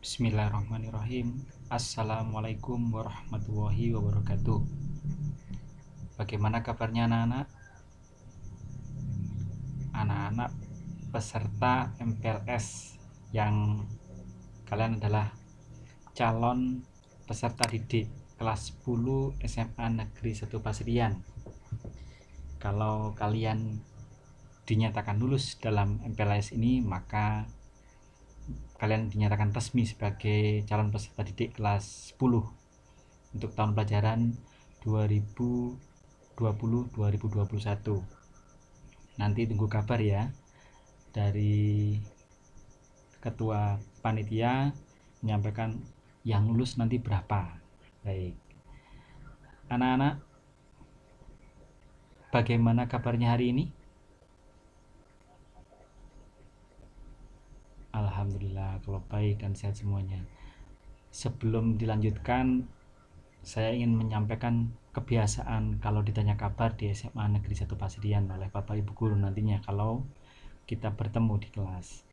Bismillahirrahmanirrahim. Assalamualaikum warahmatullahi wabarakatuh. Bagaimana kabarnya anak-anak? Anak-anak peserta MPLS yang kalian adalah calon peserta didik kelas 10 SMA Negeri 1 Pasirian. Kalau kalian dinyatakan lulus dalam MPLS ini, maka kalian dinyatakan resmi sebagai calon peserta didik kelas 10 untuk tahun pelajaran 2020-2021. Nanti tunggu kabar ya dari ketua panitia menyampaikan yang lulus nanti berapa. Baik, anak-anak, bagaimana kabarnya hari ini? Alhamdulillah kalau baik dan sehat semuanya. Sebelum dilanjutkan, saya ingin menyampaikan kebiasaan kalau ditanya kabar di SMA Negeri 1 Pasirian oleh Bapak Ibu Guru nantinya kalau kita bertemu di kelas.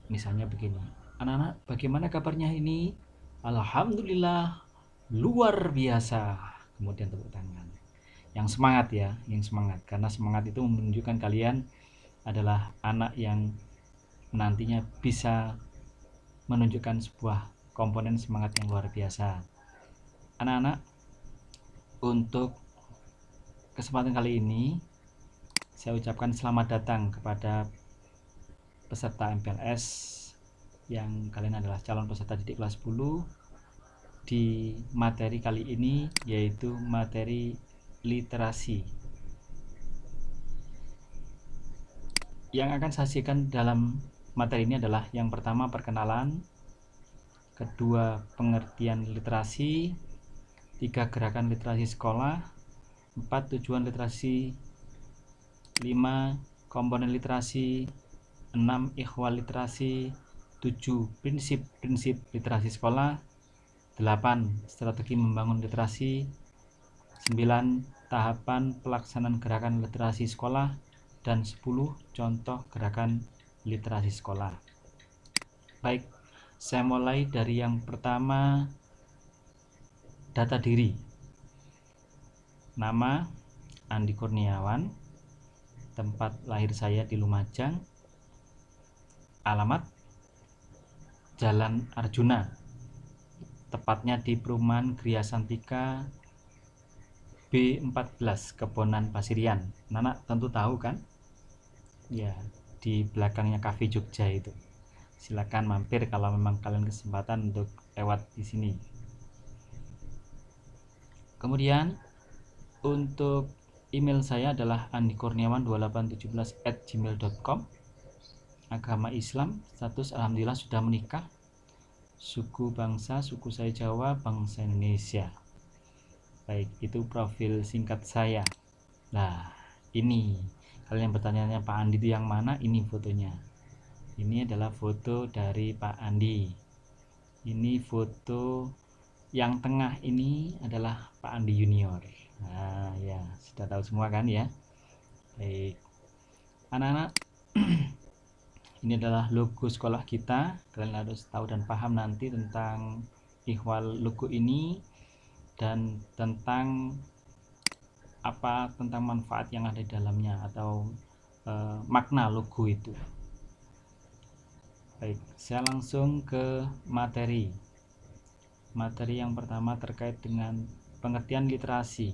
Misalnya begini, anak-anak bagaimana kabarnya ini? Alhamdulillah luar biasa. Kemudian tepuk tangan. Yang semangat ya, yang semangat, karena semangat itu menunjukkan kalian adalah anak yang nantinya bisa menunjukkan sebuah komponen semangat yang luar biasa. Anak-anak, untuk kesempatan kali ini saya ucapkan selamat datang kepada peserta MPLS yang kalian adalah calon peserta didik kelas 10 di materi kali ini, yaitu materi literasi. Yang akan saya sajikan dalam materi ini adalah yang pertama perkenalan, kedua pengertian literasi, 3 gerakan literasi sekolah, 4 tujuan literasi, 5 komponen literasi, 6 ikhwal literasi, 7 prinsip-prinsip literasi sekolah, 8 strategi membangun literasi, 9 tahapan pelaksanaan gerakan literasi sekolah, dan 10 contoh gerakan literasi sekolah. Baik, saya mulai dari yang pertama, data diri. Nama Andi Kurniawan, tempat lahir saya di Lumajang, alamat Jalan Arjuna, tepatnya di perumahan Gria Santika B14 Kebonan Pasirian. Anak tentu tahu kan? Ya, di belakangnya Cafe Jogja itu. Silakan mampir kalau memang kalian kesempatan untuk lewat di sini. Kemudian untuk email saya adalah andikurniawan2817@gmail.com. Agama Islam, status alhamdulillah sudah menikah. Suku bangsa, suku saya Jawa, bangsa Indonesia. Baik, itu profil singkat saya. Nah, ini kalian bertanya Pak Andi itu yang mana? Ini fotonya. Ini adalah foto dari Pak Andi. Ini foto yang tengah ini adalah Pak Andi Junior. Nah ya, sudah tahu semua kan ya. Baik, anak-anak, ini adalah logo sekolah kita. Kalian harus tahu dan paham nanti tentang ihwal logo ini dan tentang manfaat yang ada di dalamnya atau makna logo itu. Baik, saya langsung ke materi. Materi yang pertama terkait dengan pengertian literasi.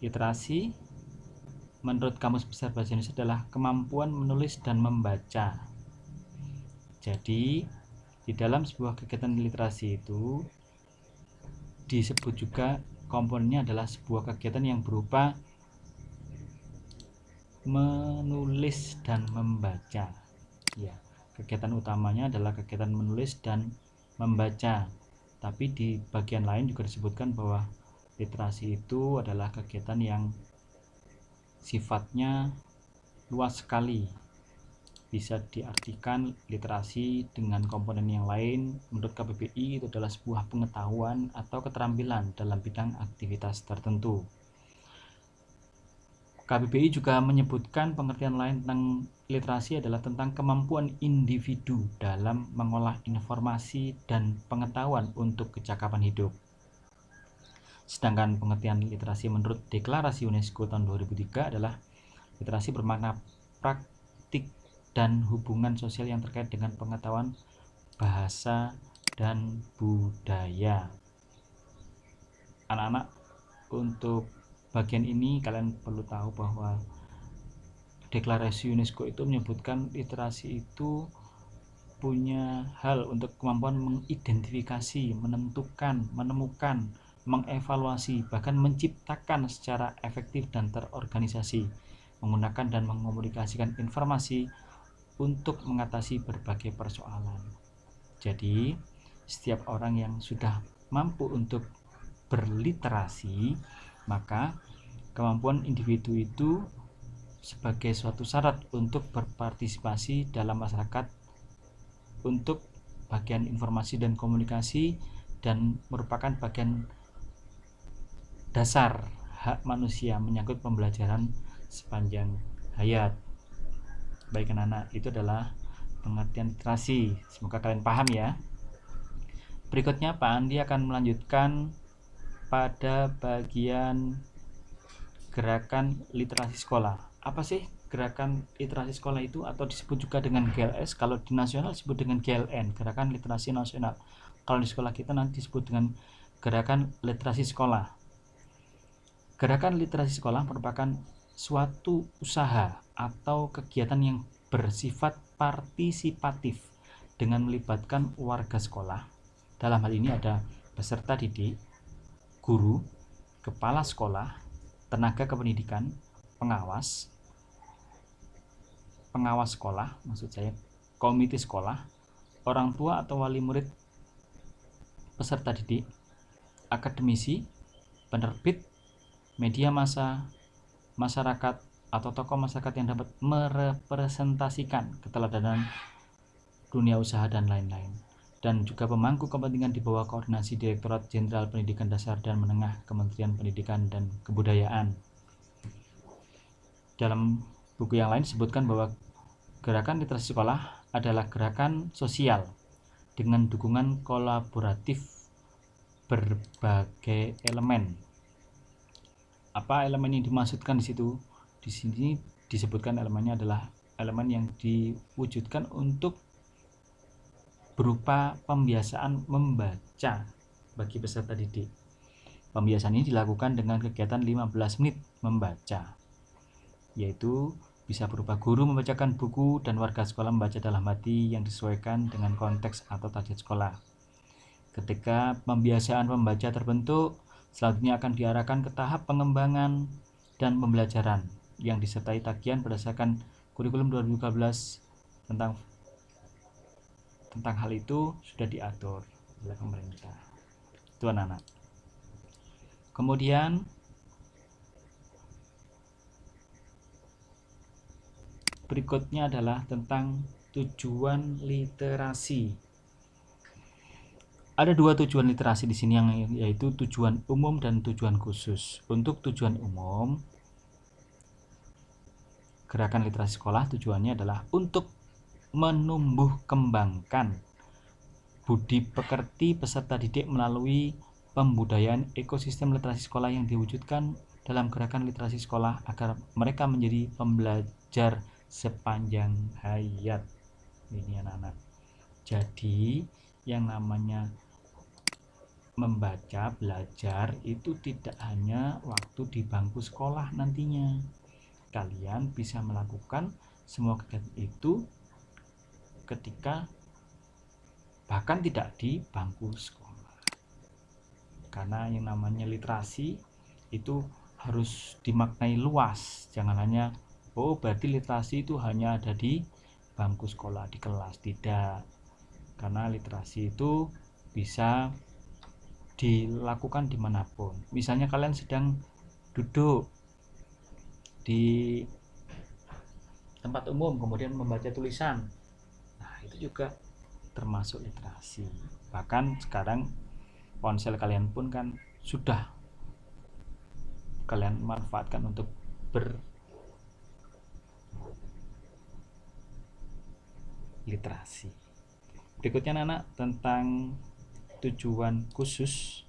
Literasi menurut Kamus Besar Bahasa Indonesia adalah kemampuan menulis dan membaca. Jadi di dalam sebuah kegiatan literasi itu disebut juga komponennya adalah sebuah kegiatan yang berupa menulis dan membaca. Ya, kegiatan utamanya adalah kegiatan menulis dan membaca. Tapi di bagian lain juga disebutkan bahwa literasi itu adalah kegiatan yang sifatnya luas sekali. Bisa diartikan literasi dengan komponen yang lain. Menurut KBBI itu adalah sebuah pengetahuan atau keterampilan dalam bidang aktivitas tertentu. KBBI juga menyebutkan pengertian lain tentang literasi adalah tentang kemampuan individu dalam mengolah informasi dan pengetahuan untuk kecakapan hidup. Sedangkan pengertian literasi menurut Deklarasi UNESCO tahun 2003 adalah literasi bermakna praktik dan hubungan sosial yang terkait dengan pengetahuan bahasa dan budaya. Anak-anak, untuk bagian ini kalian perlu tahu bahwa Deklarasi UNESCO itu menyebutkan literasi itu punya hal untuk kemampuan mengidentifikasi, menentukan, menemukan, mengevaluasi, bahkan menciptakan secara efektif dan terorganisasi, menggunakan dan mengomunikasikan informasi untuk mengatasi berbagai persoalan. Jadi, setiap orang yang sudah mampu untuk berliterasi, maka kemampuan individu itu sebagai suatu syarat untuk berpartisipasi dalam masyarakat untuk bagian informasi dan komunikasi, dan merupakan bagian dasar hak manusia menyangkut pembelajaran sepanjang hayat. Baik anak-anak, itu adalah pengertian literasi. Semoga kalian paham ya. Berikutnya Pak Andi akan melanjutkan pada bagian gerakan literasi sekolah. Apa sih gerakan literasi sekolah itu, atau disebut juga dengan GLS? Kalau di nasional disebut dengan GLN, Gerakan Literasi Nasional. Kalau di sekolah kita nanti disebut dengan Gerakan Literasi Sekolah. Gerakan literasi sekolah merupakan suatu usaha atau kegiatan yang bersifat partisipatif dengan melibatkan warga sekolah. Dalam hal ini ada peserta didik, guru, kepala sekolah, tenaga kependidikan, pengawas sekolah, maksud saya komite sekolah, orang tua atau wali murid peserta didik, akademisi, penerbit, media massa, masyarakat atau tokoh masyarakat yang dapat merepresentasikan keteladanan dunia usaha dan lain-lain, dan juga pemangku kepentingan di bawah koordinasi Direktorat Jenderal Pendidikan Dasar dan Menengah Kementerian Pendidikan dan Kebudayaan. Dalam buku yang lain disebutkan bahwa gerakan literasi sekolah adalah gerakan sosial dengan dukungan kolaboratif berbagai elemen. Apa elemen yang dimaksudkan di situ? Di sini disebutkan elemennya adalah elemen yang diwujudkan untuk berupa pembiasaan membaca bagi peserta didik. Pembiasaan ini dilakukan dengan kegiatan 15 menit membaca, yaitu bisa berupa guru membacakan buku dan warga sekolah membaca dalam hati yang disesuaikan dengan konteks atau target sekolah. Ketika pembiasaan membaca terbentuk, selanjutnya akan diarahkan ke tahap pengembangan dan pembelajaran yang disertai tagihan berdasarkan kurikulum 2012 tentang hal itu sudah diatur oleh pemerintah. Itu anak-anak. Kemudian berikutnya adalah tentang tujuan literasi. Ada dua tujuan literasi di sini, yaitu tujuan umum dan tujuan khusus. Untuk tujuan umum, gerakan literasi sekolah tujuannya adalah untuk menumbuh kembangkan budi pekerti peserta didik melalui pembudayaan ekosistem literasi sekolah yang diwujudkan dalam gerakan literasi sekolah agar mereka menjadi pembelajar sepanjang hayat. Ini anak-anak. Jadi yang namanya membaca, belajar itu tidak hanya waktu di bangku sekolah nantinya. Kalian bisa melakukan semua kegiatan itu ketika bahkan tidak di bangku sekolah. Karena yang namanya literasi itu harus dimaknai luas. Jangan hanya berarti literasi itu hanya ada di bangku sekolah, di kelas. Tidak. Karena literasi itu bisa dilakukan dimanapun. Misalnya kalian sedang duduk di tempat umum kemudian membaca tulisan, nah itu juga termasuk literasi. Bahkan sekarang ponsel kalian pun kan sudah kalian manfaatkan untuk literasi. Berikutnya anak tentang tujuan khusus.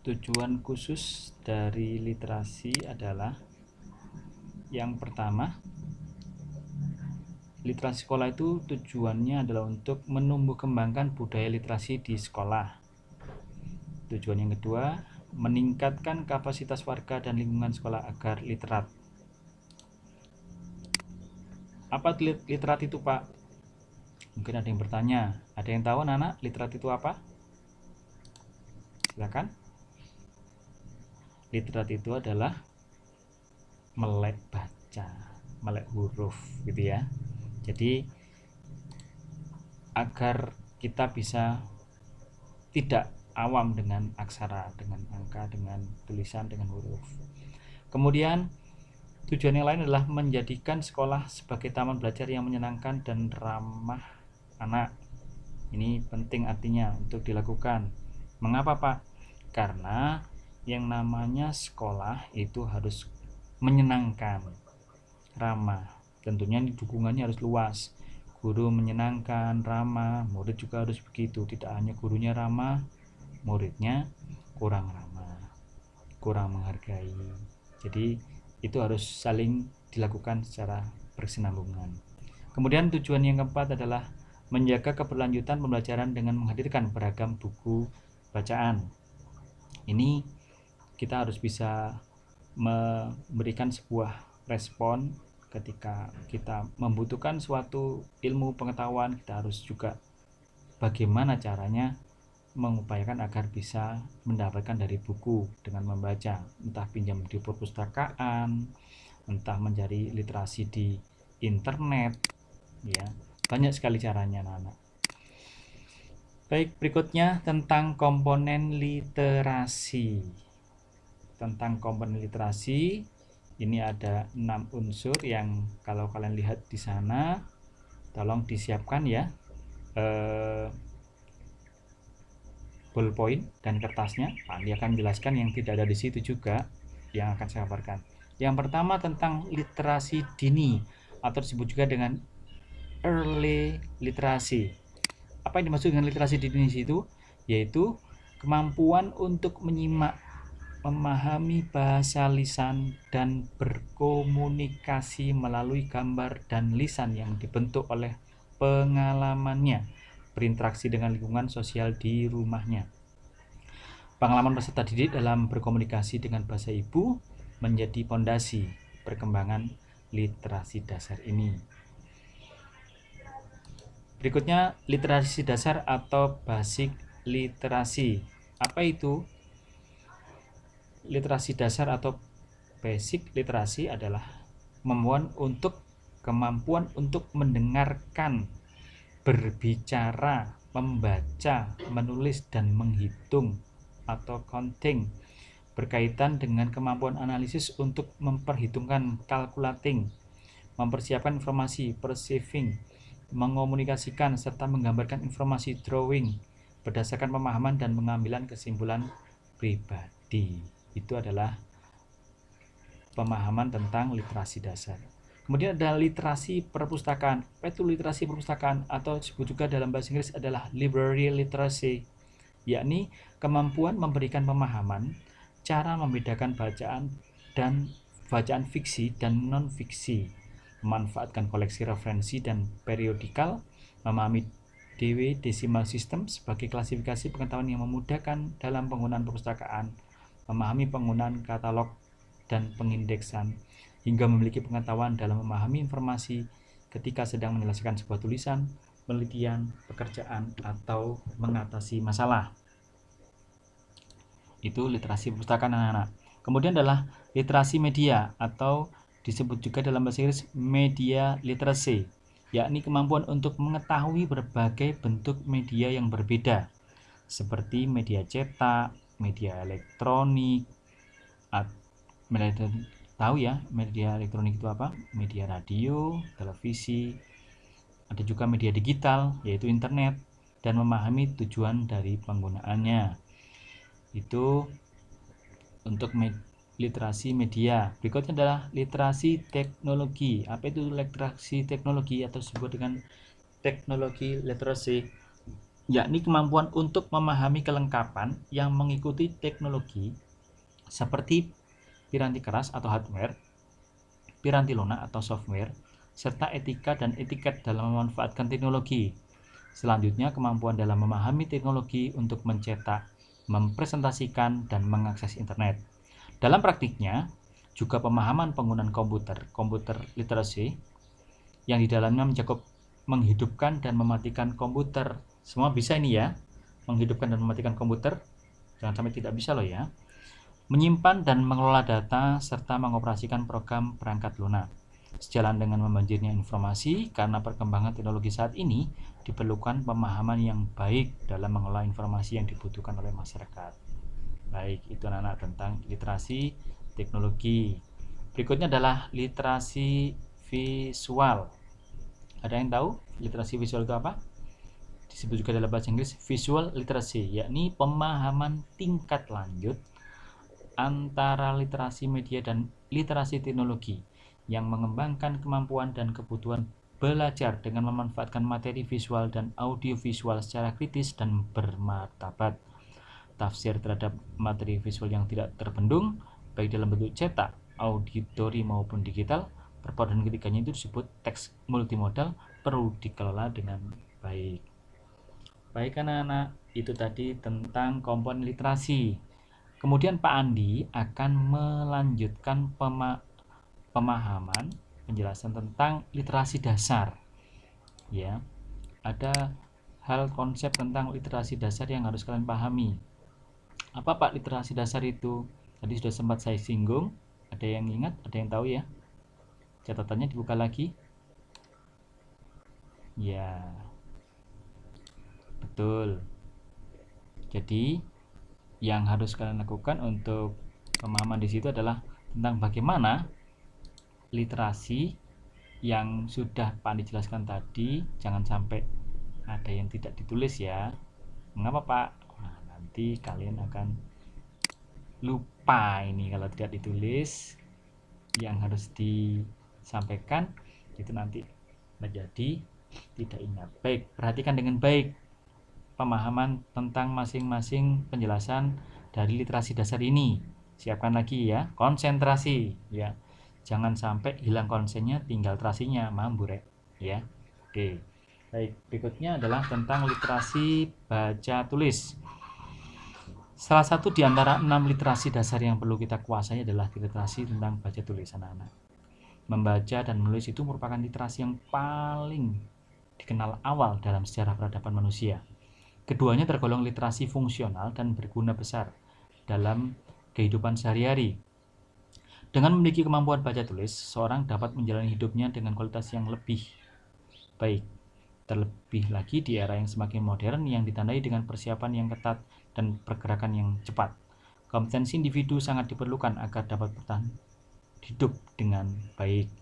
Tujuan khusus dari literasi adalah yang pertama, literasi sekolah itu tujuannya adalah untuk menumbuh kembangkan budaya literasi di sekolah. Tujuan yang kedua, meningkatkan kapasitas warga dan lingkungan sekolah agar literat. Apa literat itu, Pak? Mungkin ada yang bertanya. Ada yang tahu anak literat itu apa? Silakan. Literat itu adalah melek baca, melek huruf gitu ya. Jadi agar kita bisa tidak awam dengan aksara, dengan angka, dengan tulisan, dengan huruf. Kemudian tujuan yang lain adalah menjadikan sekolah sebagai taman belajar yang menyenangkan dan ramah anak. Ini penting artinya untuk dilakukan. Mengapa, Pak? Karena yang namanya sekolah itu harus menyenangkan, ramah. Tentunya dukungannya harus luas. Guru menyenangkan, ramah, murid juga harus begitu. Tidak hanya gurunya ramah, muridnya kurang ramah, kurang menghargai. Jadi itu harus saling dilakukan secara berkesinambungan. Kemudian tujuan yang keempat adalah menjaga keberlanjutan pembelajaran dengan menghadirkan beragam buku bacaan. Ini kita harus bisa memberikan sebuah respon ketika kita membutuhkan suatu ilmu pengetahuan. Kita harus juga bagaimana caranya mengupayakan agar bisa mendapatkan dari buku dengan membaca, entah pinjam di perpustakaan, entah mencari literasi di internet, ya banyak sekali caranya anak-anak. Baik, berikutnya tentang komponen literasi. Tentang komponen literasi, ini ada 6 unsur yang kalau kalian lihat di sana, tolong disiapkan ya ballpoint dan kertasnya. Dia akan menjelaskan yang tidak ada di situ juga yang akan saya kabarkan. Yang pertama tentang literasi dini atau disebut juga dengan early literacy. Apa yang dimaksud dengan literasi dini itu? Yaitu kemampuan untuk menyimak, memahami bahasa lisan dan berkomunikasi melalui gambar dan lisan yang dibentuk oleh pengalamannya berinteraksi dengan lingkungan sosial di rumahnya. Pengalaman peserta didik dalam berkomunikasi dengan bahasa ibu menjadi fondasi perkembangan literasi dasar ini. Berikutnya literasi dasar atau basic literasi. Apa itu? Literasi dasar atau basic literasi adalah kemampuan untuk mendengarkan, berbicara, membaca, menulis dan menghitung atau counting, berkaitan dengan kemampuan analisis untuk memperhitungkan, calculating, mempersiapkan informasi, perceiving, mengomunikasikan serta menggambarkan informasi, drawing, berdasarkan pemahaman dan pengambilan kesimpulan pribadi. Itu adalah pemahaman tentang literasi dasar. Kemudian ada literasi perpustakaan. Apa itu literasi perpustakaan atau disebut juga dalam bahasa Inggris adalah library literacy, yakni kemampuan memberikan pemahaman cara membedakan bacaan fiksi dan non fiksi, memanfaatkan koleksi referensi dan periodikal, memahami Dewey Decimal System sebagai klasifikasi pengetahuan yang memudahkan dalam penggunaan perpustakaan, memahami penggunaan katalog dan pengindeksan, hingga memiliki pengetahuan dalam memahami informasi ketika sedang menyelesaikan sebuah tulisan, penelitian, pekerjaan, atau mengatasi masalah. Itu literasi perpustakaan anak-anak. Kemudian adalah literasi media atau disebut juga dalam bahasa Inggris media literacy, yakni kemampuan untuk mengetahui berbagai bentuk media yang berbeda seperti media cetak, media elektronik, tahu ya media elektronik itu apa? Media radio, televisi, ada juga media digital yaitu internet, dan memahami tujuan dari penggunaannya. Itu untuk literasi media. Berikutnya adalah literasi teknologi. Apa itu literasi teknologi atau disebut dengan teknologi literasi? Yakni kemampuan untuk memahami kelengkapan yang mengikuti teknologi seperti piranti keras atau hardware, piranti lunak atau software, serta etika dan etiket dalam memanfaatkan teknologi. Selanjutnya, kemampuan dalam memahami teknologi untuk mencetak, mempresentasikan, dan mengakses internet. Dalam praktiknya, juga pemahaman penggunaan komputer literasi, yang di dalamnya mencakup menghidupkan dan mematikan komputer. Semua bisa ini ya, menghidupkan dan mematikan komputer, jangan sampai tidak bisa loh ya. Menyimpan dan mengelola data, serta mengoperasikan program perangkat lunak. Sejalan dengan membanjirnya informasi, karena perkembangan teknologi saat ini, diperlukan pemahaman yang baik dalam mengelola informasi yang dibutuhkan oleh masyarakat. Baik, itu anak-anak tentang literasi teknologi. Berikutnya adalah literasi visual. Ada yang tahu literasi visual itu apa? Disebut juga dalam bahasa Inggris visual literacy, yakni pemahaman tingkat lanjut antara literasi media dan literasi teknologi yang mengembangkan kemampuan dan kebutuhan belajar dengan memanfaatkan materi visual dan audiovisual secara kritis dan bermartabat. Tafsir terhadap materi visual yang tidak terbendung, baik dalam bentuk cetak, auditori maupun digital, perpaduan ketiganya itu disebut teks multimodal, perlu dikelola dengan baik. Baik anak-anak, itu tadi tentang komponen literasi. Kemudian Pak Andi akan melanjutkan pemahaman penjelasan tentang literasi dasar. Ya, ada hal konsep tentang literasi dasar yang harus kalian pahami. Apa Pak literasi dasar itu? Tadi sudah sempat saya singgung. Ada yang ingat? Ada yang tahu ya? Catatannya dibuka lagi. Ya, betul. Jadi yang harus kalian lakukan untuk pemahaman di situ adalah tentang bagaimana literasi yang sudah Pak Andi jelaskan tadi, jangan sampai ada yang tidak ditulis ya. Mengapa Pak? Nah, nanti kalian akan lupa ini kalau tidak ditulis. Yang harus disampaikan itu nanti menjadi tidak ingat. Baik, perhatikan dengan baik pemahaman tentang masing-masing penjelasan dari literasi dasar ini. Siapkan lagi ya, konsentrasi ya. Jangan sampai hilang konsennya, tinggal terasinya, mamburek ya. Oke. Baik, berikutnya adalah tentang literasi baca tulis. Salah satu di antara 6 literasi dasar yang perlu kita kuasai adalah literasi tentang baca tulis anak-anak. Membaca dan menulis itu merupakan literasi yang paling dikenal awal dalam sejarah peradaban manusia. Keduanya tergolong literasi fungsional dan berguna besar dalam kehidupan sehari-hari. Dengan memiliki kemampuan baca tulis, seorang dapat menjalani hidupnya dengan kualitas yang lebih baik. Terlebih lagi di era yang semakin modern yang ditandai dengan persiapan yang ketat dan pergerakan yang cepat. Kompetensi individu sangat diperlukan agar dapat bertahan hidup dengan baik.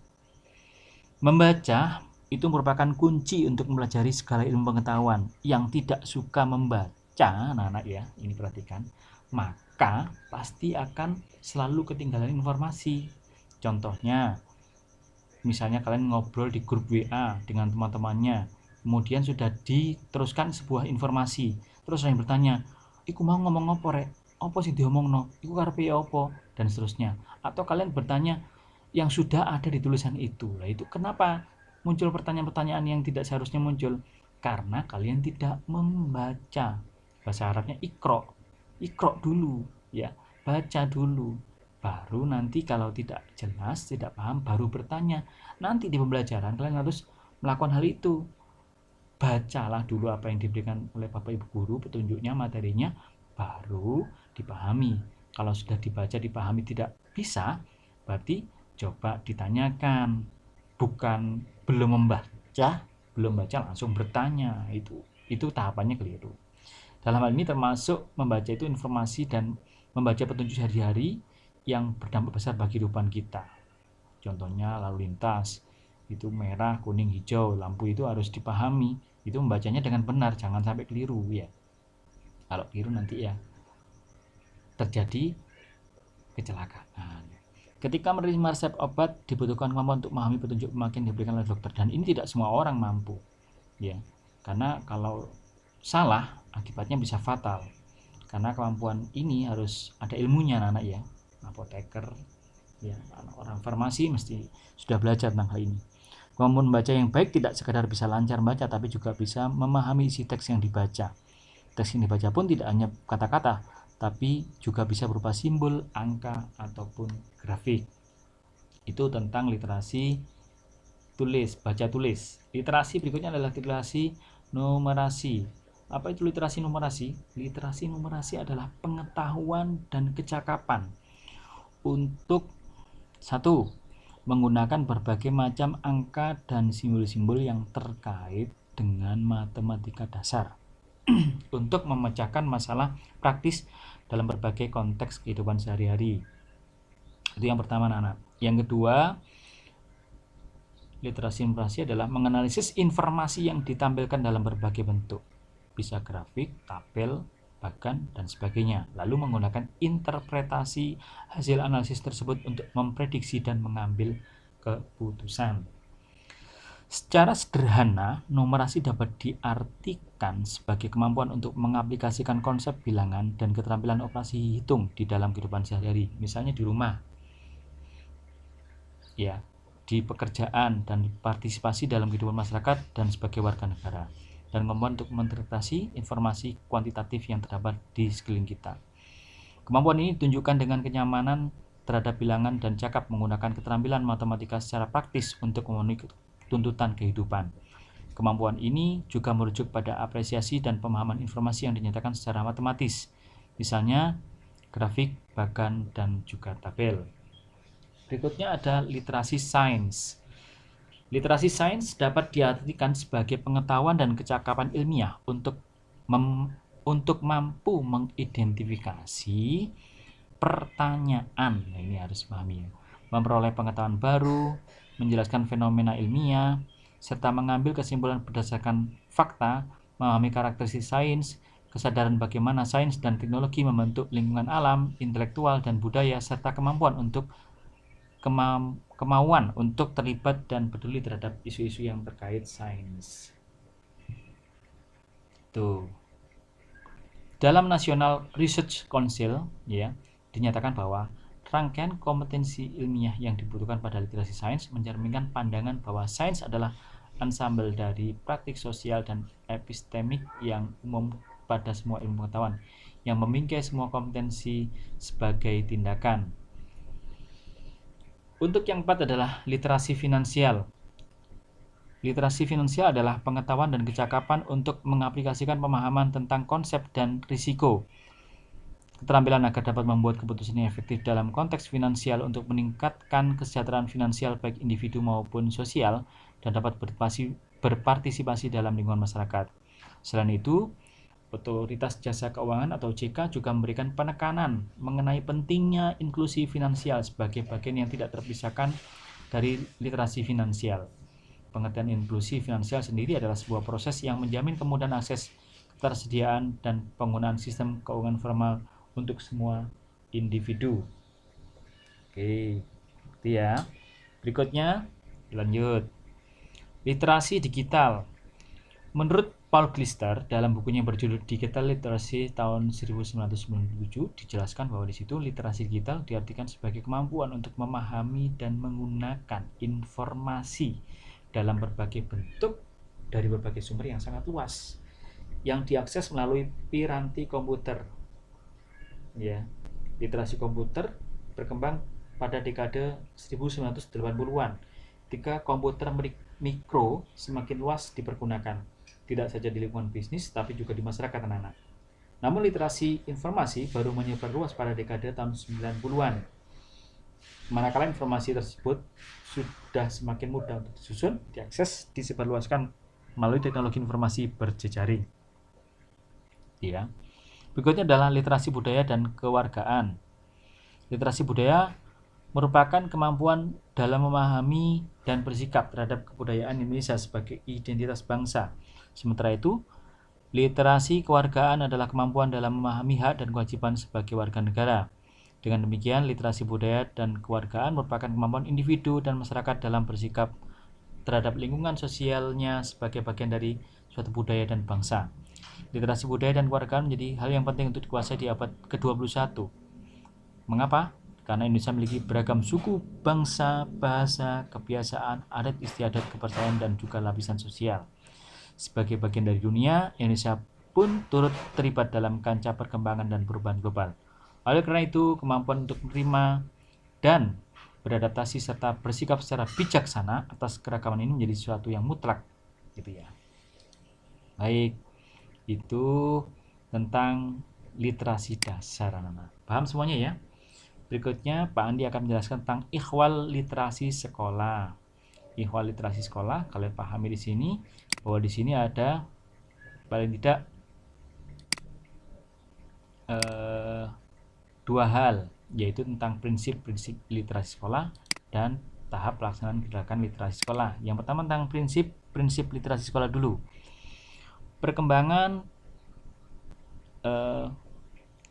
Membaca itu merupakan kunci untuk mempelajari segala ilmu pengetahuan. Yang tidak suka membaca, anak-anak ya, ini perhatikan, maka pasti akan selalu ketinggalan informasi. Contohnya, misalnya kalian ngobrol di grup WA dengan teman-temannya, kemudian sudah diteruskan sebuah informasi, terus ada yang bertanya, iku mau ngomong apa rek? Apa sih diomongno? Iku karepe apa? Dan seterusnya. Atau kalian bertanya yang sudah ada di tulisan itu. Lah itu kenapa muncul pertanyaan-pertanyaan yang tidak seharusnya muncul? Karena kalian tidak membaca. Bahasa Arabnya ikro. Ikro dulu ya, baca dulu. Baru nanti kalau tidak jelas, tidak paham, baru bertanya. Nanti di pembelajaran kalian harus melakukan hal itu. Bacalah dulu apa yang diberikan oleh Bapak Ibu Guru, petunjuknya, materinya, baru dipahami. Kalau sudah dibaca, dipahami tidak bisa, berarti coba ditanyakan. Bukan belum baca langsung bertanya. Itu tahapannya keliru. Dalam hal ini termasuk membaca itu informasi dan membaca petunjuk sehari-hari yang berdampak besar bagi kehidupan kita. Contohnya lalu lintas, itu merah, kuning, hijau, lampu itu harus dipahami. Itu membacanya dengan benar, jangan sampai keliru ya. Kalau keliru nanti ya terjadi kecelakaan. Ketika menerima resep obat, dibutuhkan kemampuan untuk memahami petunjuk pemakaian yang diberikan oleh dokter, dan ini tidak semua orang mampu, ya. Karena kalau salah, akibatnya bisa fatal. Karena kemampuan ini harus ada ilmunya, anak-anak ya. Apoteker, ya, orang farmasi mesti sudah belajar tentang hal ini. Kemampuan membaca yang baik tidak sekadar bisa lancar membaca, tapi juga bisa memahami isi teks yang dibaca. Teks yang dibaca pun tidak hanya kata-kata, tapi juga bisa berupa simbol, angka, ataupun grafik. Itu tentang literasi tulis, baca tulis. Literasi berikutnya adalah literasi numerasi. Apa itu literasi numerasi? Literasi numerasi adalah pengetahuan dan kecakapan untuk satu, menggunakan berbagai macam angka dan simbol-simbol yang terkait dengan matematika dasar untuk memecahkan masalah praktis dalam berbagai konteks kehidupan sehari-hari. Itu yang pertama, anak-anak. Yang kedua, literasi numerasi adalah menganalisis informasi yang ditampilkan dalam berbagai bentuk, bisa grafik, tabel, bahkan dan sebagainya, lalu menggunakan interpretasi hasil analisis tersebut untuk memprediksi dan mengambil keputusan. Secara sederhana, numerasi dapat diartikan sebagai kemampuan untuk mengaplikasikan konsep bilangan dan keterampilan operasi hitung di dalam kehidupan sehari-hari, misalnya di rumah, ya, di pekerjaan dan partisipasi dalam kehidupan masyarakat dan sebagai warga negara, dan kemampuan untuk menginterpretasi informasi kuantitatif yang terdapat di sekeliling kita. Kemampuan ini ditunjukkan dengan kenyamanan terhadap bilangan dan cakap, menggunakan keterampilan matematika secara praktis untuk memenuhi tuntutan kehidupan. Kemampuan ini juga merujuk pada apresiasi dan pemahaman informasi yang dinyatakan secara matematis, misalnya grafik, bahkan dan juga tabel. Berikutnya ada literasi sains. Literasi sains dapat diartikan sebagai pengetahuan dan kecakapan ilmiah untuk mampu mengidentifikasi pertanyaan. Nah, ini harus pahami ya. Memperoleh pengetahuan baru, menjelaskan fenomena ilmiah, serta mengambil kesimpulan berdasarkan fakta, memahami karakteristik sains, kesadaran bagaimana sains dan teknologi membentuk lingkungan alam, intelektual dan budaya, serta kemampuan untuk terlibat dan peduli terhadap isu-isu yang terkait sains. Tuh. Dalam National Research Council, ya, dinyatakan bahwa rangkaian kompetensi ilmiah yang dibutuhkan pada literasi sains mencerminkan pandangan bahwa sains adalah ensembel dari praktik sosial dan epistemik yang umum pada semua ilmu pengetahuan, yang membingkai semua kompetensi sebagai tindakan. Untuk yang keempat adalah literasi finansial. Literasi finansial adalah pengetahuan dan kecakapan untuk mengaplikasikan pemahaman tentang konsep dan risiko. Keterampilan agar dapat membuat keputusan yang efektif dalam konteks finansial untuk meningkatkan kesejahteraan finansial baik individu maupun sosial dan dapat berpartisipasi dalam lingkungan masyarakat. Selain itu, Otoritas Jasa Keuangan atau OJK juga memberikan penekanan mengenai pentingnya inklusi finansial sebagai bagian yang tidak terpisahkan dari literasi finansial. Pengertian inklusi finansial sendiri adalah sebuah proses yang menjamin kemudahan akses, ketersediaan, dan penggunaan sistem keuangan formal untuk semua individu. Oke, itu ya. Berikutnya, lanjut. Literasi digital. Menurut Paul Glister dalam bukunya berjudul Digital Literacy tahun 1997 dijelaskan bahwa di situ literasi digital diartikan sebagai kemampuan untuk memahami dan menggunakan informasi dalam berbagai bentuk dari berbagai sumber yang sangat luas yang diakses melalui piranti komputer. Ya, literasi komputer berkembang pada dekade 1980-an ketika komputer mikro semakin luas dipergunakan, tidak saja di lingkungan bisnis tapi juga di masyarakat anak-anak. Namun literasi informasi baru menyebar luas pada dekade tahun 90-an. Manakala informasi tersebut sudah semakin mudah untuk disusun, diakses, disebarluaskan melalui teknologi informasi berjejaring. Ya. Berikutnya adalah literasi budaya dan kewargaan. Literasi budaya merupakan kemampuan dalam memahami dan bersikap terhadap kebudayaan Indonesia sebagai identitas bangsa. Sementara itu, literasi kewargaan adalah kemampuan dalam memahami hak dan kewajiban sebagai warga negara. Dengan demikian, literasi budaya dan kewargaan merupakan kemampuan individu dan masyarakat dalam bersikap terhadap lingkungan sosialnya sebagai bagian dari suatu budaya dan bangsa. Literasi budaya dan kewargaan menjadi hal yang penting untuk dikuasai di abad ke-21. Mengapa? Karena Indonesia memiliki beragam suku, bangsa, bahasa, kebiasaan, adat istiadat, kepercayaan, dan juga lapisan sosial. Sebagai bagian dari dunia, Indonesia pun turut terlibat dalam kancah perkembangan dan perubahan global. Oleh karena itu, kemampuan untuk menerima dan beradaptasi serta bersikap secara bijaksana atas keragaman ini menjadi sesuatu yang mutlak, gitu ya. Baik, itu tentang literasi dasar, anak-anak. Paham semuanya ya? Berikutnya Pak Andi akan menjelaskan tentang ikhwal literasi sekolah. Ikhwal literasi sekolah, kalian pahami di sini bahwa di sini ada paling tidak dua hal, yaitu tentang prinsip-prinsip literasi sekolah dan tahap pelaksanaan gerakan literasi sekolah. Yang pertama tentang prinsip literasi sekolah dulu. Perkembangan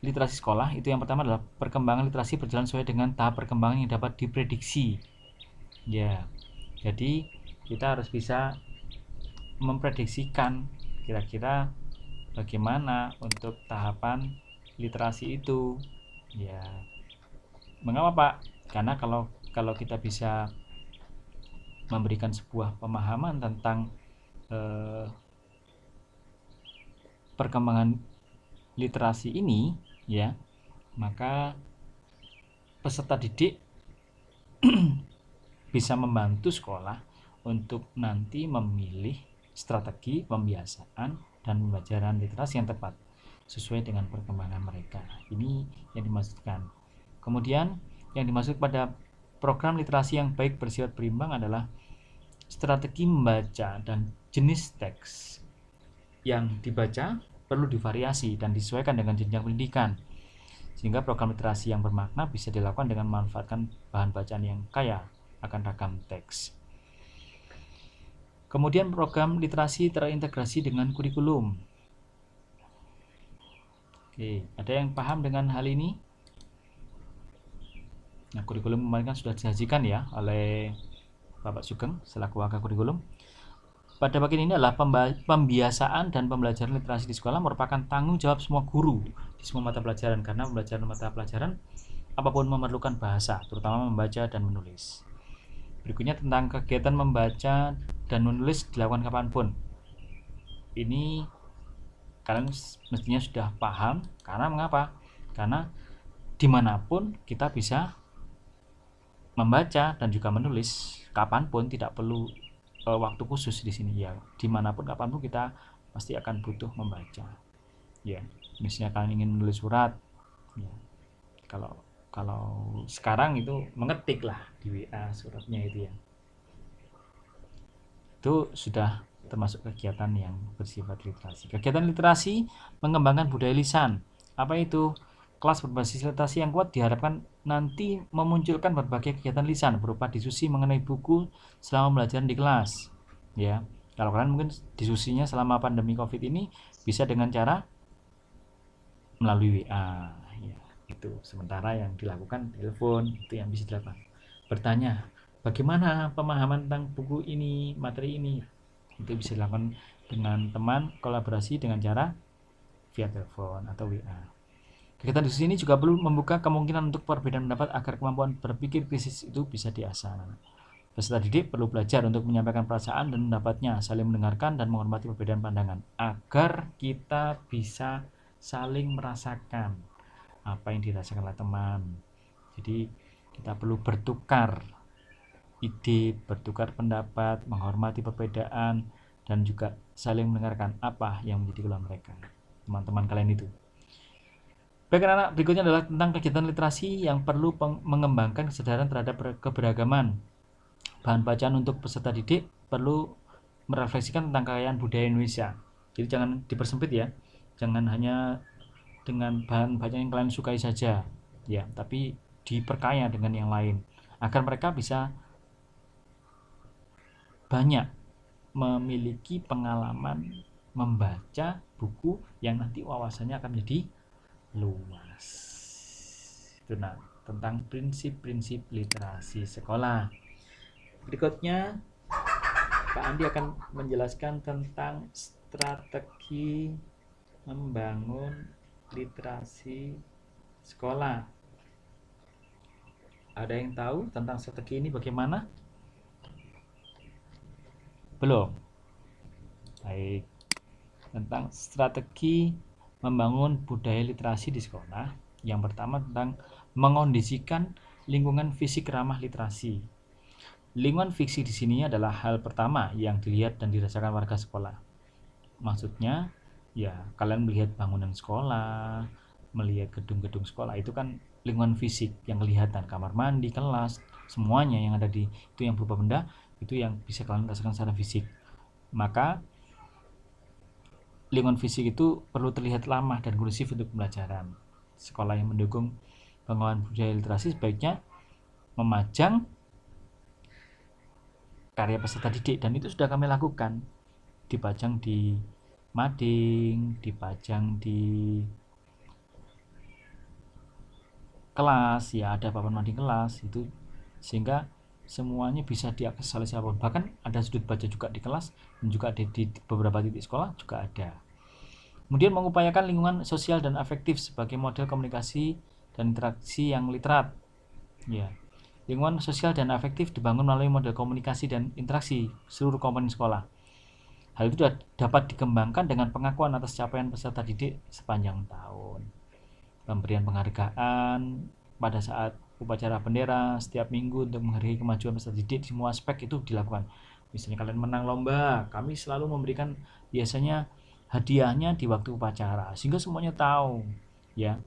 literasi sekolah itu yang pertama adalah perkembangan literasi berjalan sesuai dengan tahap perkembangan yang dapat diprediksi. Ya, jadi kita harus bisa memprediksikan kira-kira bagaimana untuk tahapan literasi itu. Ya, mengapa Pak? Karena kalau kita bisa memberikan sebuah pemahaman tentang perkembangan literasi ini, ya, maka peserta didik bisa membantu sekolah untuk nanti memilih strategi pembiasaan dan pembelajaran literasi yang tepat sesuai dengan perkembangan mereka. Ini yang dimaksudkan. Kemudian yang dimaksud pada program literasi yang baik bersifat berimbang adalah strategi membaca dan jenis teks yang dibaca perlu divariasi dan disesuaikan dengan jenjang pendidikan, sehingga program literasi yang bermakna bisa dilakukan dengan memanfaatkan bahan bacaan yang kaya akan ragam teks. Kemudian program literasi terintegrasi dengan kurikulum. Oke, ada yang paham dengan hal ini? Nah, kurikulum kemarin kan sudah disajikan ya oleh Bapak Sugeng selaku wakil kurikulum. Pada bagian ini adalah pembiasaan dan pembelajaran literasi di sekolah merupakan tanggung jawab semua guru di semua mata pelajaran, karena pembelajaran mata pelajaran apapun memerlukan bahasa, terutama membaca dan menulis. Berikutnya tentang kegiatan membaca dan menulis dilakukan kapanpun. Ini kalian mestinya sudah paham, karena mengapa? Karena dimanapun kita bisa membaca dan juga menulis kapanpun, tidak perlu waktu khusus di sini ya. Dimanapun kapanpun kita pasti akan butuh membaca. Ya, misalnya kalian ingin menulis surat, ya. Kalau sekarang itu mengetik lah di WA suratnya itu ya. Itu sudah termasuk kegiatan yang bersifat literasi. Kegiatan literasi mengembangkan budaya lisan. Apa itu? Kelas berbasis literasi yang kuat diharapkan nanti memunculkan berbagai kegiatan lisan berupa diskusi mengenai buku selama pembelajaran di kelas. Ya, kalau kalian mungkin diskusinya selama pandemi COVID ini bisa dengan cara melalui WA. Ya, itu sementara yang dilakukan telepon itu yang bisa dilakukan. Bertanya, bagaimana pemahaman tentang buku ini, materi ini? Itu bisa dilakukan dengan teman, kolaborasi dengan cara via telepon atau WA. Kegiatan diskusi ini juga perlu membuka kemungkinan untuk perbedaan pendapat agar kemampuan berpikir kritis itu bisa diasah. Peserta didik perlu belajar untuk menyampaikan perasaan dan pendapatnya, saling mendengarkan dan menghormati perbedaan pandangan, agar kita bisa saling merasakan apa yang dirasakan oleh teman. Jadi kita perlu bertukar ide, bertukar pendapat, menghormati perbedaan, dan juga saling mendengarkan apa yang menjadi keluhan mereka, teman-teman kalian itu. Baik anak-anak, berikutnya adalah tentang kegiatan literasi yang perlu mengembangkan kesadaran terhadap keberagaman. Bahan bacaan untuk peserta didik perlu merefleksikan tentang kekayaan budaya Indonesia. Jadi jangan dipersempit ya, jangan hanya dengan bahan bacaan yang kalian sukai saja, ya, tapi diperkaya dengan yang lain agar mereka bisa banyak memiliki pengalaman membaca buku yang nanti wawasannya akan menjadi luas. Itu nah, tentang prinsip-prinsip literasi sekolah. Berikutnya Pak Andi akan menjelaskan tentang strategi membangun literasi sekolah. Ada yang tahu tentang strategi ini bagaimana? Belum? Baik. Tentang strategi membangun budaya literasi di sekolah. Yang pertama tentang mengondisikan lingkungan fisik ramah literasi. Lingkungan fisik di sini adalah hal pertama yang dilihat dan dirasakan warga sekolah. Maksudnya, ya kalian melihat bangunan sekolah, melihat gedung-gedung sekolah, itu kan lingkungan fisik yang kelihatan, kamar mandi, kelas, semuanya yang ada di itu yang berupa benda, itu yang bisa kalian rasakan secara fisik. Maka lingkungan fisik itu perlu terlihat ramah dan kondusif untuk pembelajaran. Sekolah yang mendukung pengembangan budaya literasi sebaiknya memajang karya peserta didik, dan itu sudah kami lakukan, dipajang di mading, dipajang di kelas, ya ada papan mading kelas itu, sehingga semuanya bisa diakses oleh siapapun. Bahkan ada sudut baca juga di kelas, dan juga di beberapa titik sekolah juga ada. Kemudian mengupayakan lingkungan sosial dan afektif sebagai model komunikasi dan interaksi yang literat. Ya, lingkungan sosial dan afektif dibangun melalui model komunikasi dan interaksi seluruh komponen sekolah. Hal itu dapat dikembangkan dengan pengakuan atas capaian peserta didik sepanjang tahun. Pemberian penghargaan pada saat upacara bendera setiap minggu untuk menghargai kemajuan peserta didik di semua aspek itu dilakukan. Misalnya kalian menang lomba, kami selalu memberikan biasanya hadiahnya di waktu upacara, sehingga semuanya tahu, ya.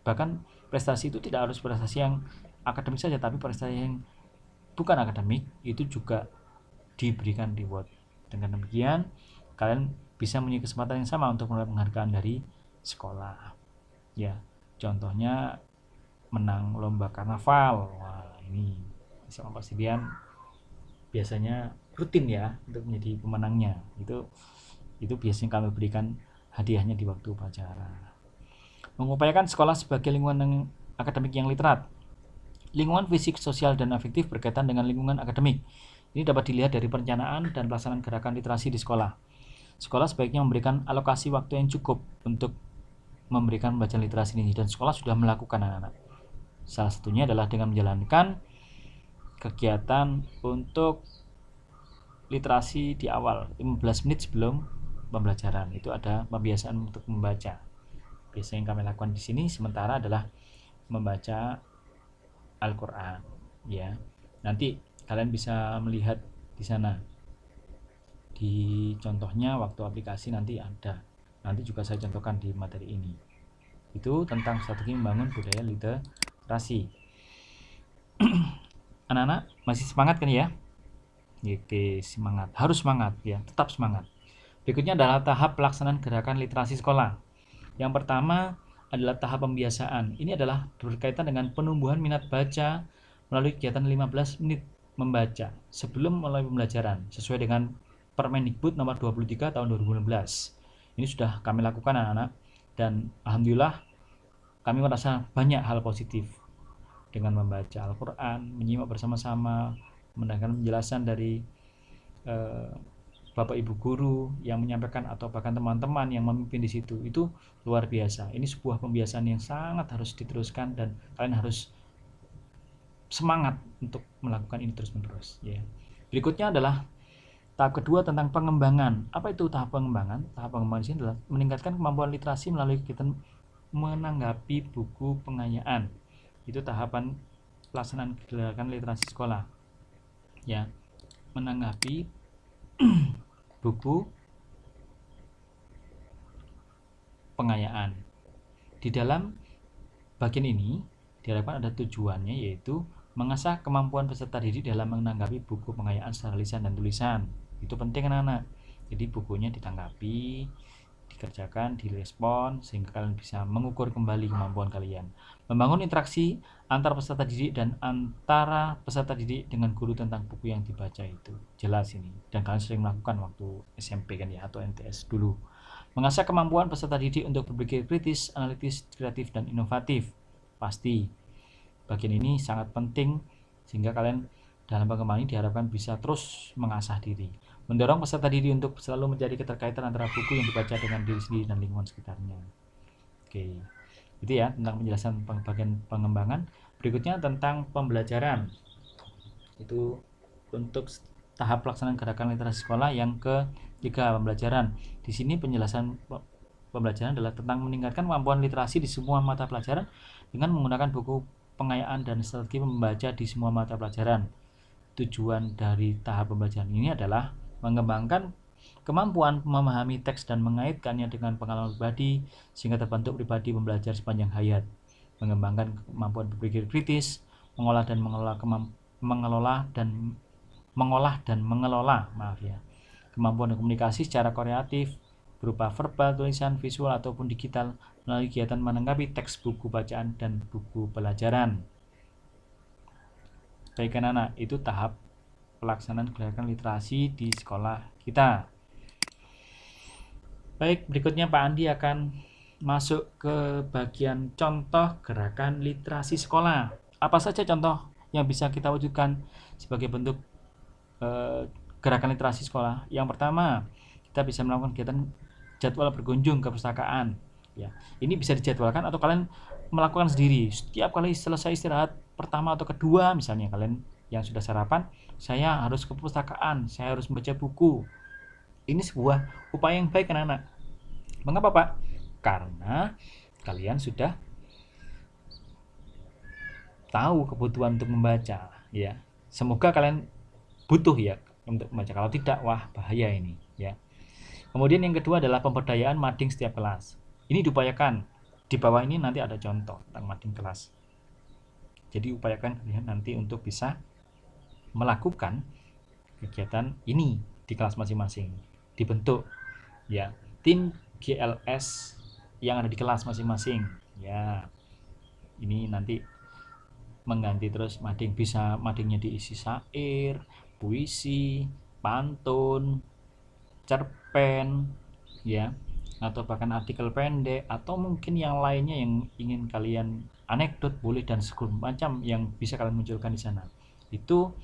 Bahkan prestasi itu tidak harus prestasi yang akademik saja, tapi prestasi yang bukan akademik itu juga diberikan reward. Dengan demikian kalian bisa mempunyai kesempatan yang sama untuk menerima penghargaan dari sekolah, ya. Contohnya menang lomba karnaval. Wah, ini sama Pak Sidian biasanya rutin ya untuk menjadi pemenangnya. Itu biasanya kami berikan hadiahnya di waktu upacara. Mengupayakan sekolah sebagai lingkungan akademik yang literat. Lingkungan fisik, sosial, dan afektif berkaitan dengan lingkungan akademik. Ini dapat dilihat dari perencanaan dan pelaksanaan gerakan literasi di sekolah. Sekolah sebaiknya memberikan alokasi waktu yang cukup untuk memberikan bacaan literasi ini, dan sekolah sudah melakukan anak-anak. Salah satunya adalah dengan menjalankan kegiatan untuk literasi di awal 15 menit sebelum pembelajaran. Itu ada pembiasaan untuk membaca. Biasanya yang kami lakukan di sini sementara adalah membaca Al-Quran, ya. Nanti kalian bisa melihat di sana di contohnya waktu aplikasi nanti ada. Nanti juga saya contohkan di materi ini. Itu tentang strategi membangun budaya literasi. Anak-anak masih semangat kan ya? Oke, semangat. Harus semangat ya, tetap semangat. Berikutnya adalah tahap pelaksanaan gerakan literasi sekolah. Yang pertama adalah tahap pembiasaan. Ini adalah berkaitan dengan penumbuhan minat baca melalui kegiatan 15 menit membaca sebelum mulai pembelajaran sesuai dengan Permendikbud nomor 23 tahun 2016. Ini sudah kami lakukan anak-anak, dan alhamdulillah kami merasa banyak hal positif dengan membaca Al-Quran, menyimak bersama-sama, mendengarkan penjelasan dari Bapak Ibu guru yang menyampaikan atau bahkan teman-teman yang memimpin di situ. Itu luar biasa. Ini sebuah pembiasaan yang sangat harus diteruskan, dan kalian harus semangat untuk melakukan ini terus-menerus, ya. Berikutnya adalah tahap kedua tentang pengembangan. Apa itu tahap pengembangan? Tahap pengembangan di sini adalah meningkatkan kemampuan literasi melalui kegiatan menanggapi buku pengayaan. Itu tahapan pelaksanaan gerakan literasi sekolah, ya. Menanggapi buku pengayaan. Di dalam bagian ini diharapkan ada tujuannya, yaitu mengasah kemampuan peserta didik dalam menanggapi buku pengayaan secara lisan dan tulisan. Itu penting anak-anak. Jadi bukunya ditanggapi, dikerjakan, direspon, sehingga kalian bisa mengukur kembali kemampuan kalian. Membangun interaksi antar peserta didik dan antara peserta didik dengan guru tentang buku yang dibaca, itu jelas ini, dan kalian sering melakukan waktu SMP kan ya, atau MTS dulu. Mengasah kemampuan peserta didik untuk berpikir kritis, analitis, kreatif, dan inovatif. Pasti bagian ini sangat penting sehingga kalian dalam pengembangan ini diharapkan bisa terus mengasah diri, mendorong peserta diri untuk selalu menjadi keterkaitan antara buku yang dibaca dengan diri sendiri dan lingkungan sekitarnya. Oke, itu ya tentang penjelasan bagian pengembangan. Berikutnya tentang pembelajaran. Itu untuk tahap pelaksanaan gerakan literasi sekolah yang ketiga, pembelajaran. Di sini penjelasan pembelajaran adalah tentang meningkatkan kemampuan literasi di semua mata pelajaran dengan menggunakan buku pengayaan dan strategi membaca di semua mata pelajaran. Tujuan dari tahap pembelajaran ini adalah mengembangkan kemampuan memahami teks dan mengaitkannya dengan pengalaman pribadi sehingga terbentuk pribadi pembelajar sepanjang hayat, mengembangkan kemampuan berpikir kritis, mengolah dan mengelola kemampuan komunikasi secara kreatif berupa verbal, tulisan, visual ataupun digital melalui kegiatan menanggapi teks buku bacaan dan buku pelajaran. Baik anak-anak, itu tahap pelaksanaan gerakan literasi di sekolah kita. Baik, berikutnya Pak Andi akan masuk ke bagian contoh gerakan literasi sekolah. Apa saja contoh yang bisa kita wujudkan sebagai bentuk gerakan literasi sekolah? Yang pertama, kita bisa melakukan kegiatan jadwal berkunjung ke perpustakaan. Ya, ini bisa dijadwalkan atau kalian melakukan sendiri. Setiap kali selesai istirahat pertama atau kedua, misalnya kalian yang sudah sarapan, saya harus ke perpustakaan, saya harus membaca buku. Ini sebuah upaya yang baik anak-anak. Mengapa Pak? Karena kalian sudah tahu kebutuhan untuk membaca, ya. Semoga kalian butuh ya untuk membaca. Kalau tidak, wah bahaya ini, ya. Kemudian yang kedua adalah pemberdayaan mading setiap kelas. Ini diupayakan. Di bawah ini nanti ada contoh tentang mading kelas. Jadi upayakan kalian nanti untuk bisa melakukan kegiatan ini di kelas masing-masing. Dibentuk ya tim GLS yang ada di kelas masing-masing. Ya. Ini nanti mengganti terus mading, bisa madingnya diisi syair, puisi, pantun, cerpen, ya, atau bahkan artikel pendek, atau mungkin yang lainnya yang ingin kalian anekdot boleh dan segala macam yang bisa kalian munculkan di sana. Itu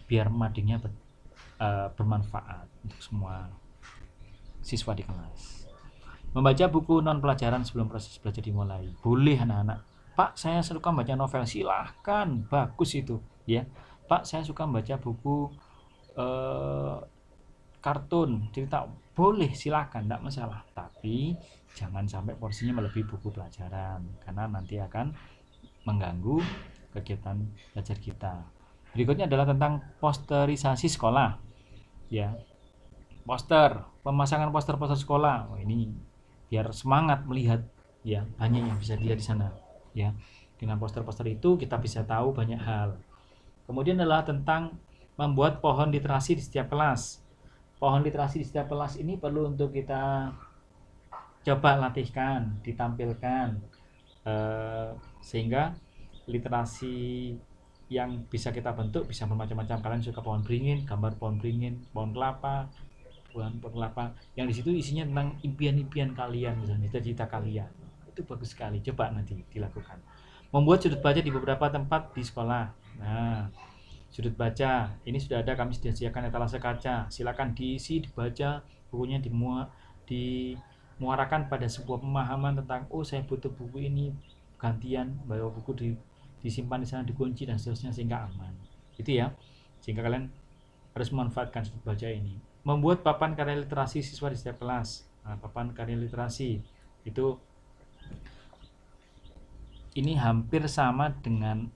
biar madingnya bermanfaat untuk semua siswa di kelas. Membaca buku non pelajaran sebelum proses belajar dimulai. Boleh anak-anak. Pak, saya suka membaca novel, silahkan, bagus itu, ya. Pak, saya suka membaca buku kartun, cerita, boleh, silahkan, tidak masalah. Tapi jangan sampai porsinya melebihi buku pelajaran, karena nanti akan mengganggu kegiatan belajar kita. Berikutnya adalah tentang posterisasi sekolah, ya. Poster, pemasangan poster-poster sekolah. Ini biar semangat melihat, ya, banyak yang bisa dilihat di sana, ya. Dengan poster-poster itu kita bisa tahu banyak hal. Kemudian adalah tentang membuat pohon literasi di setiap kelas. Pohon literasi di setiap kelas ini perlu untuk kita coba latihkan, ditampilkan, sehingga literasi yang bisa kita bentuk bisa bermacam-macam. Kalian suka pohon beringin, gambar pohon beringin, pohon kelapa, yang di situ isinya tentang impian-impian kalian, misalnya cita-cita kalian. Itu bagus sekali, coba nanti dilakukan. Membuat sudut baca di beberapa tempat di sekolah. Nah, sudut baca ini sudah ada, kami sediakan etalase kaca, silakan diisi, dibaca, bukunya dimuarakan pada sebuah pemahaman tentang, oh saya butuh buku ini, gantian bawa buku disimpan di sana, dikunci dan seterusnya sehingga aman. Itu ya, sehingga kalian harus memanfaatkan sudut baca ini. Membuat papan karya literasi siswa di setiap kelas. Nah, papan karya literasi itu ini hampir sama dengan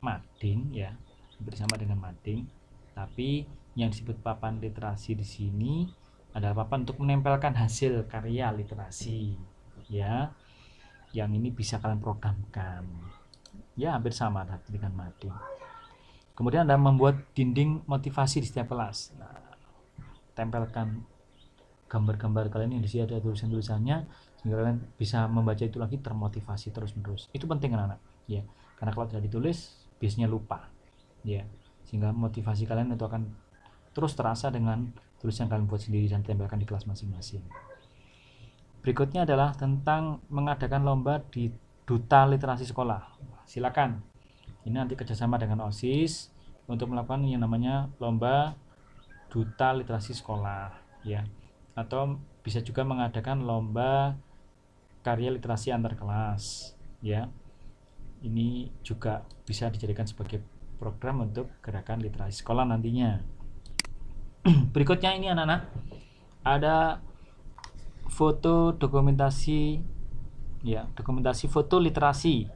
mading, ya, hampir sama dengan mading, tapi yang disebut papan literasi di sini adalah papan untuk menempelkan hasil karya literasi, ya, yang ini bisa kalian programkan, ya, hampir sama dengan mading. Kemudian ada membuat dinding motivasi di setiap kelas. Nah, tempelkan gambar-gambar kalian yang di sini ada tulisan-tulisannya sehingga kalian bisa membaca itu lagi, termotivasi terus-menerus. Itu penting anak-anak, ya, karena kalau tidak ditulis biasanya lupa, ya, sehingga motivasi kalian itu akan terus terasa dengan tulisan kalian buat sendiri dan tempelkan di kelas masing-masing. Berikutnya adalah tentang mengadakan lomba di duta literasi sekolah. Silakan Ini nanti kerjasama dengan OSIS untuk melakukan yang namanya lomba duta literasi sekolah, ya, atau bisa juga mengadakan lomba karya literasi antar kelas, ya. Ini juga bisa dijadikan sebagai program untuk gerakan literasi sekolah nantinya. Berikutnya ini anak-anak, ada foto dokumentasi, ya, dokumentasi foto literasi,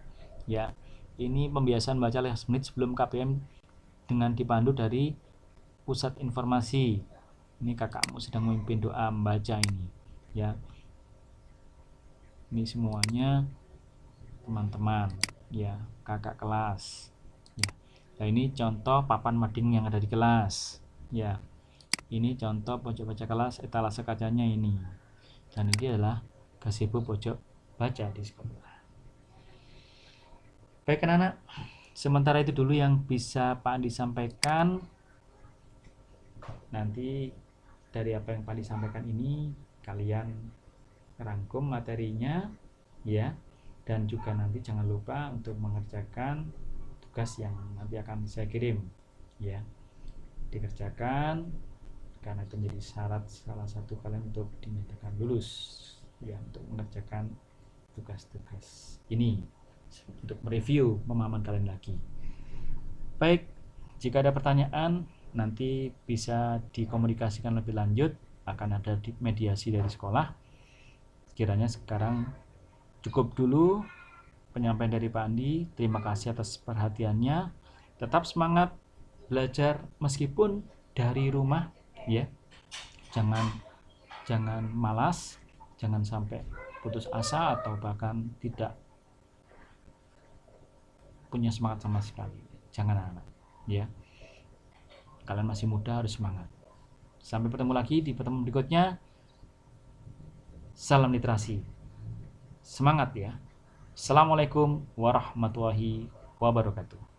ya. Ini pembiasaan baca 15 menit sebelum KPM dengan dipandu dari pusat informasi. Ini kakakmu sedang memimpin doa membaca ini, ya. Ini semuanya teman-teman, ya, kakak kelas, ya. Nah, ini contoh papan mading yang ada di kelas, ya. Ini contoh pojok baca kelas, etalase kacanya ini, dan ini adalah gazebo pojok baca di sekolah. Baik anak-anak, sementara itu dulu yang bisa Pak Andi sampaikan. Nanti dari apa yang Pak Andi sampaikan ini kalian rangkum materinya, ya, dan juga nanti jangan lupa untuk mengerjakan tugas yang nanti akan saya kirim, ya. Dikerjakan karena itu menjadi syarat salah satu kalian untuk dinyatakan lulus, ya, untuk mengerjakan tugas-tugas ini untuk mereview pemahaman kalian lagi. Baik, jika ada pertanyaan nanti bisa dikomunikasikan lebih lanjut, akan ada mediasi dari sekolah. Kiranya sekarang cukup dulu penyampaian dari Pak Andi. Terima kasih atas perhatiannya. Tetap semangat belajar meskipun dari rumah, ya. Jangan malas, jangan sampai putus asa atau bahkan tidak punya semangat sama sekali. Jangan anak, ya. Kalian masih muda, harus semangat. Sampai bertemu lagi di pertemuan berikutnya. Salam literasi. Semangat ya. Assalamualaikum warahmatullahi wabarakatuh.